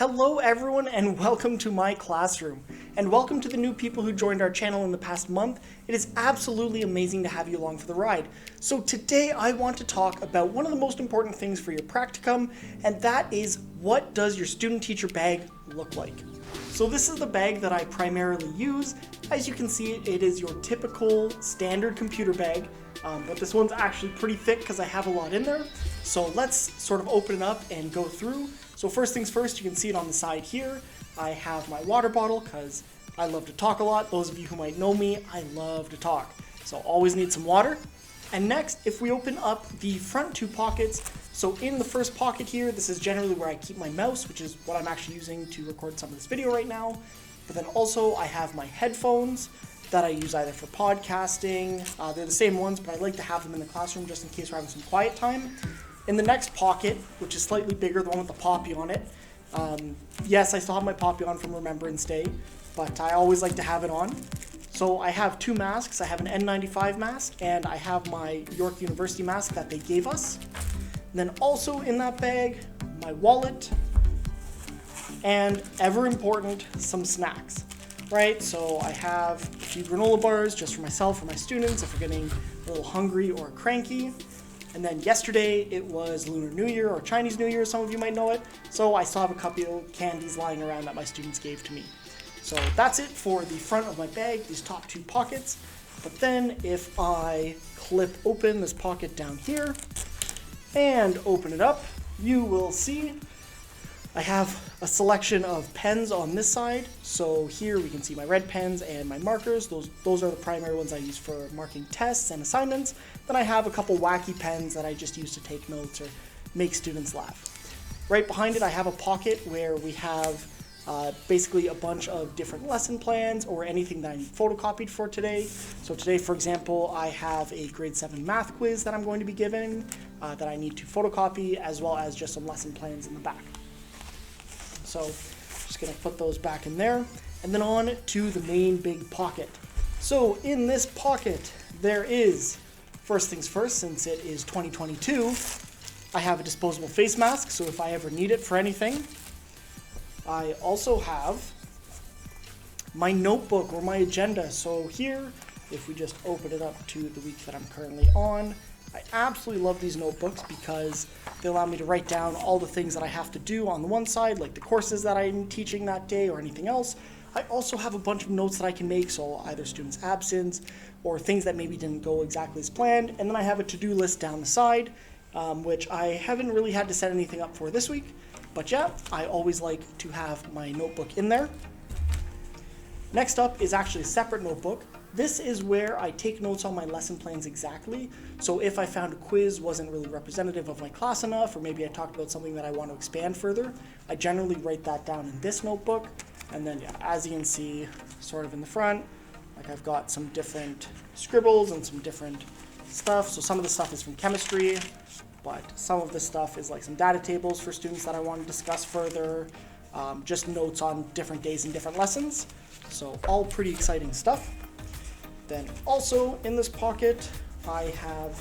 Hello everyone and welcome to my classroom, and welcome to the new people who joined our channel in the past month. It is absolutely amazing to have you along for the ride. So today I want to talk about one of the most important things for your practicum, and that is, what does your student teacher bag look like? So this is the bag that I primarily use. As you can see, it is your typical standard computer bag, but this one's actually pretty thick because I have a lot in there. So let's sort of open it up and go through. So first things first, you can see it on the side here. I have my water bottle because I love to talk a lot. Those of you who might know me, I love to talk. So always need some water. And next, if we open up the front two pockets, so in the first pocket here, this is generally where I keep my mouse, which is what I'm actually using to record some of this video right now. But then also I have my headphones that I use either for podcasting. They're the same ones, but I like to have them in the classroom just in case we're having some quiet time. In the next pocket, which is slightly bigger, the one with the poppy on it, yes, I still have my poppy on from Remembrance Day, but I always like to have it on. So I have two masks. I have an N95 mask, and I have my York University mask that they gave us. And then also in that bag, my wallet, and ever important, some snacks, right? So I have a few granola bars just for myself or my students if we're getting a little hungry or cranky. And then yesterday, it was Lunar New Year, or Chinese New Year, some of you might know it. So I still have a couple of candies lying around that my students gave to me. So that's it for the front of my bag, these top two pockets. But then if I clip open this pocket down here and open it up, you will see I have a selection of pens on this side. So here we can see my red pens and my markers. Those are the primary ones I use for marking tests and assignments. Then I have a couple wacky pens that I just use to take notes or make students laugh. Right behind it, I have a pocket where we have basically a bunch of different lesson plans or anything that I need photocopied for today. So today, for example, I have a grade 7 math quiz that I'm going to be giving that I need to photocopy, as well as just some lesson plans in the back. So just gonna put those back in there, and then on to the main big pocket. So in this pocket, there is, first things first, since it is 2022, I have a disposable face mask, so if I ever need it for anything. I also have my notebook or my agenda. So here, if we just open it up to the week that I'm currently on, I absolutely love these notebooks because they allow me to write down all the things that I have to do on the one side, like the courses that I'm teaching that day or anything else. I also have a bunch of notes that I can make, so either students' absence or things that maybe didn't go exactly as planned. And then I have a to-do list down the side, which I haven't really had to set anything up for this week. But yeah, I always like to have my notebook in there. Next up is actually a separate notebook. This is where I take notes on my lesson plans exactly. So if I found a quiz wasn't really representative of my class enough, or maybe I talked about something that I want to expand further, I generally write that down in this notebook. And then yeah, as you can see, sort of in the front, like I've got some different scribbles and some different stuff. So some of the stuff is from chemistry, but some of this stuff is like some data tables for students that I want to discuss further, just notes on different days and different lessons. So all pretty exciting stuff. Then also in this pocket, I have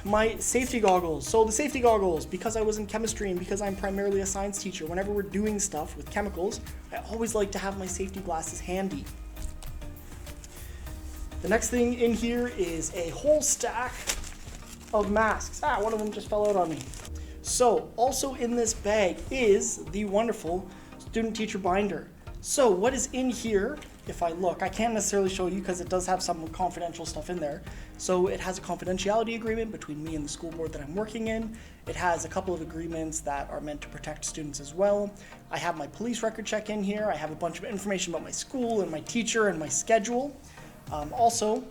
my safety goggles. So the safety goggles, because I was in chemistry and because I'm primarily a science teacher, whenever we're doing stuff with chemicals, I always like to have my safety glasses handy. The next thing in here is a whole stack of masks. One of them just fell out on me. So also in this bag is the wonderful student teacher binder. So what is in here, if I look, I can't necessarily show you because it does have some confidential stuff in there. So it has a confidentiality agreement between me and the school board that I'm working in. It has a couple of agreements that are meant to protect students as well. I have my police record check in here. I have a bunch of information about my school and my teacher and my schedule. Also,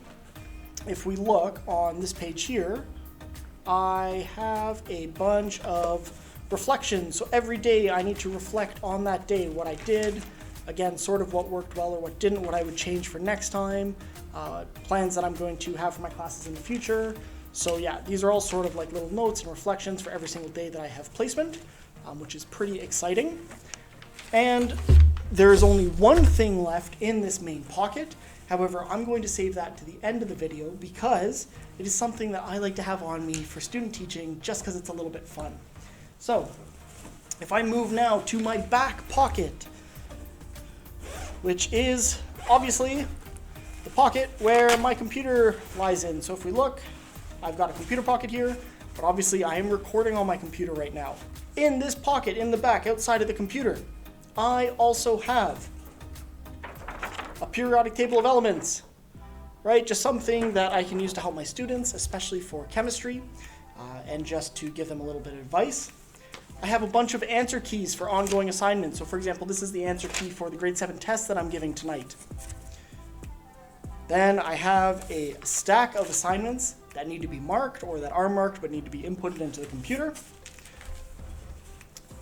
if we look on this page here, I have a bunch of reflections. So every day I need to reflect on that day, what I did, again, sort of what worked well or what didn't, what I would change for next time, plans that I'm going to have for my classes in the future. So yeah, these are all sort of like little notes and reflections for every single day that I have placement, which is pretty exciting. And there is only one thing left in this main pocket. However, I'm going to save that to the end of the video because it is something that I like to have on me for student teaching just because it's a little bit fun. So If I move now to my back pocket, which is obviously the pocket where my computer lies in. So if we look, I've got a computer pocket here, but obviously I am recording on my computer right now. In this pocket in the back, outside of the computer, I also have a periodic table of elements, right? Just something that I can use to help my students, especially for chemistry, and just to give them a little bit of advice. I have a bunch of answer keys for ongoing assignments. So for example, this is the answer key for the grade 7 test that I'm giving tonight. Then I have a stack of assignments that need to be marked or that are marked but need to be inputted into the computer.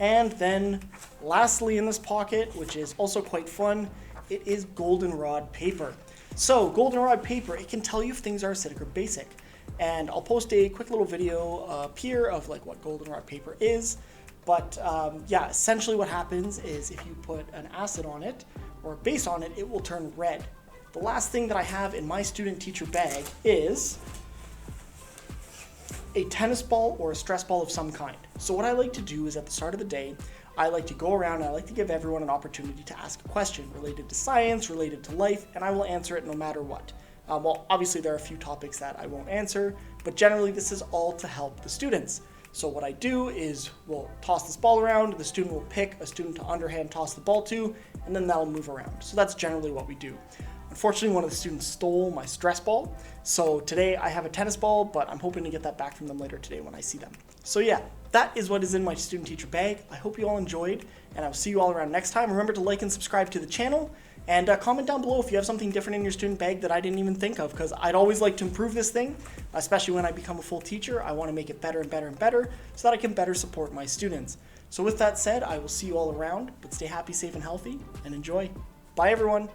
And then lastly in this pocket, which is also quite fun, it is goldenrod paper. So goldenrod paper, it can tell you if things are acidic or basic. And I'll post a quick little video up here of like what goldenrod paper is. But yeah, essentially what happens is if you put an acid on it or a base on it, it will turn red. The last thing that I have in my student teacher bag is a tennis ball or a stress ball of some kind. So what I like to do is at the start of the day, I like to go around and I like to give everyone an opportunity to ask a question related to science, related to life, and I will answer it no matter what. Well, obviously there are a few topics that I won't answer, but generally this is all to help the students. So what I do is we'll toss this ball around, the student will pick a student to underhand toss the ball to, and then that'll move around. So that's generally what we do. Unfortunately, one of the students stole my stress ball, so today I have a tennis ball, but I'm hoping to get that back from them later today when I see them. So yeah, that is what is in my student teacher bag. I hope you all enjoyed, and I'll see you all around next time. Remember to like and subscribe to the channel, and comment down below if you have something different in your student bag that I didn't even think of, because I'd always like to improve this thing, especially when I become a full teacher. I want to make it better and better and better so that I can better support my students. So with that said, I will see you all around, but stay happy, safe, and healthy, and enjoy. Bye, everyone.